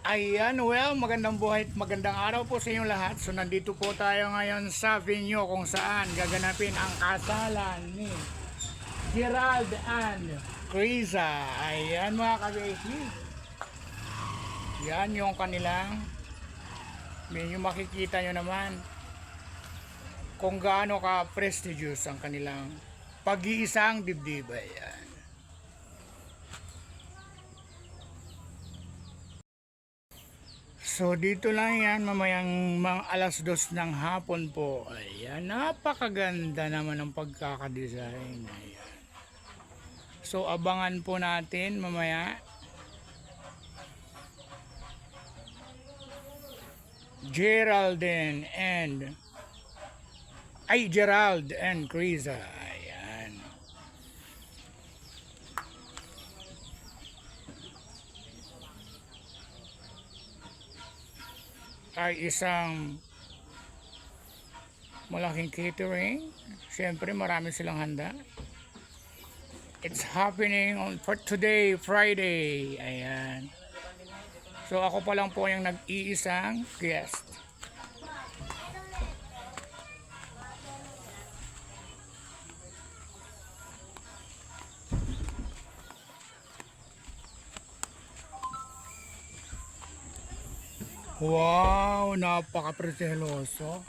Ayan, well, magandang buhay at magandang araw po sa inyong lahat. So, nandito po tayo ngayon sa venue kung saan gaganapin ang kasalan ni Gerald and Criza. Ayan mga kabeki. Yan yung kanilang venue. Makikita nyo naman kung gaano ka prestigious ang kanilang pag-iisang dibdib. Ayan. So dito lang yan mamayang mga alas 2 ng hapon po. Ayan, napakaganda naman ng pagkakadesign. Ayan. So abangan po natin mamaya. Gerald and Criza. Ayan. Ay isang malaking catering. Siyempre marami silang handa. It's happening on for today, Friday. Ayan. So ako pa lang po yung nag-iisang guest. Wow, napaka-preseloso.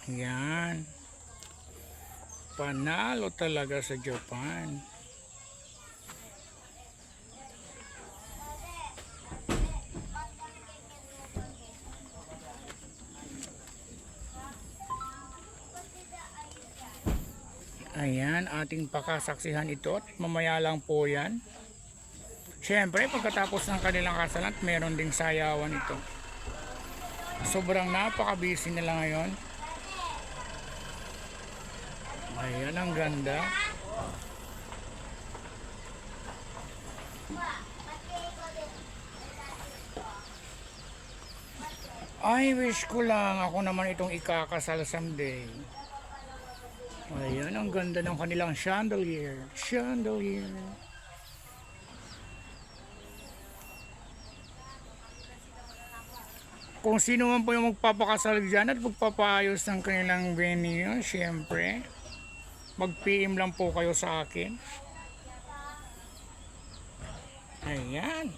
Yan. Panalo talaga sa Japan. Ayan, ating pakasaksihan ito at mamaya lang po yan. Siyempre, pagkatapos ng kanilang kasalan, meron ding sayawan ito. Sobrang napaka-busy nila ngayon. Ayan, ang ganda. I wish ko lang ako naman itong ikakasal someday. Ayan, ang ganda ng kanilang chandelier. Chandelier. Kung sino man po yung magpapakasal dyan at magpapaayos ng kanilang venue, syempre, mag-PM lang po kayo sa akin. Ayan.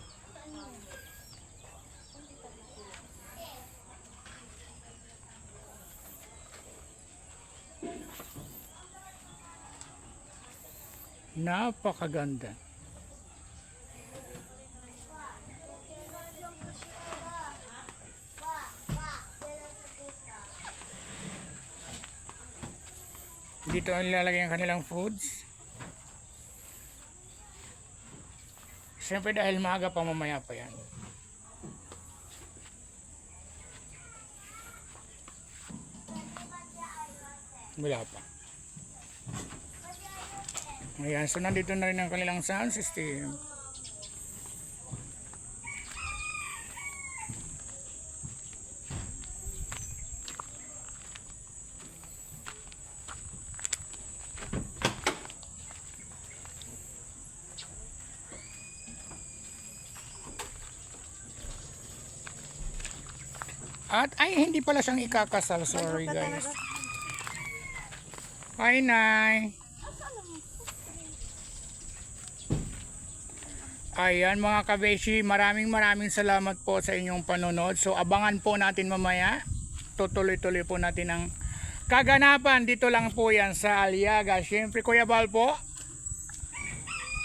Napakaganda. Dito ang nilalagay ang kanilang foods. Siyempre dahil maaga pa mamaya pa yan. Wala pa. Ayan, so nandito na rin ang kanilang sound system. At ay hindi pala siyang ikakasal, sorry guys. Hi Nay. Ayan mga kabeshi, maraming salamat po sa inyong panonood. So abangan po natin mamaya. Tutuloy-tuloy po natin ang kaganapan. Dito lang po yan sa Aliaga. Siyempre Kuya Bal po.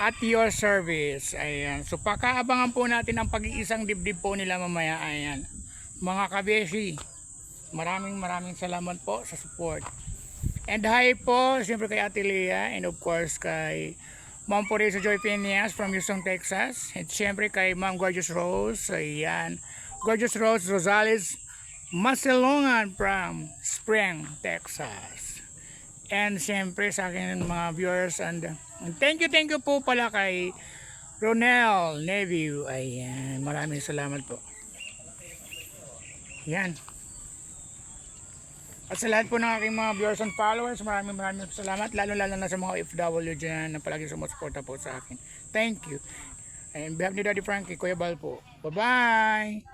At your service. Ayan. So pakaabangan po natin ang pag-iisang dibdib po nila mamaya. Ayan. Mga kabeshi, maraming salamat po sa support. And hi po, siyempre kay Ate Lea and of course kay Ma'am Poresa Joy Piñas from Houston, Texas. At siyempre kay Ma'am Gorgeous Rose. Ayan. Gorgeous Rose Rosales Maselongan from Spring, Texas. And siyempre sa akin mga viewers and thank you po pala kay Ronel Neville. Ayan. Maraming salamat po. Yan. At sa lahat po ng aking mga viewers and followers, maraming salamat. Lalo-lalo na sa mga OFW dyan na palagi sumusuporta po sa akin. Thank you. And behalf ni Daddy Frankie, Kuya Bal po. Bye-bye!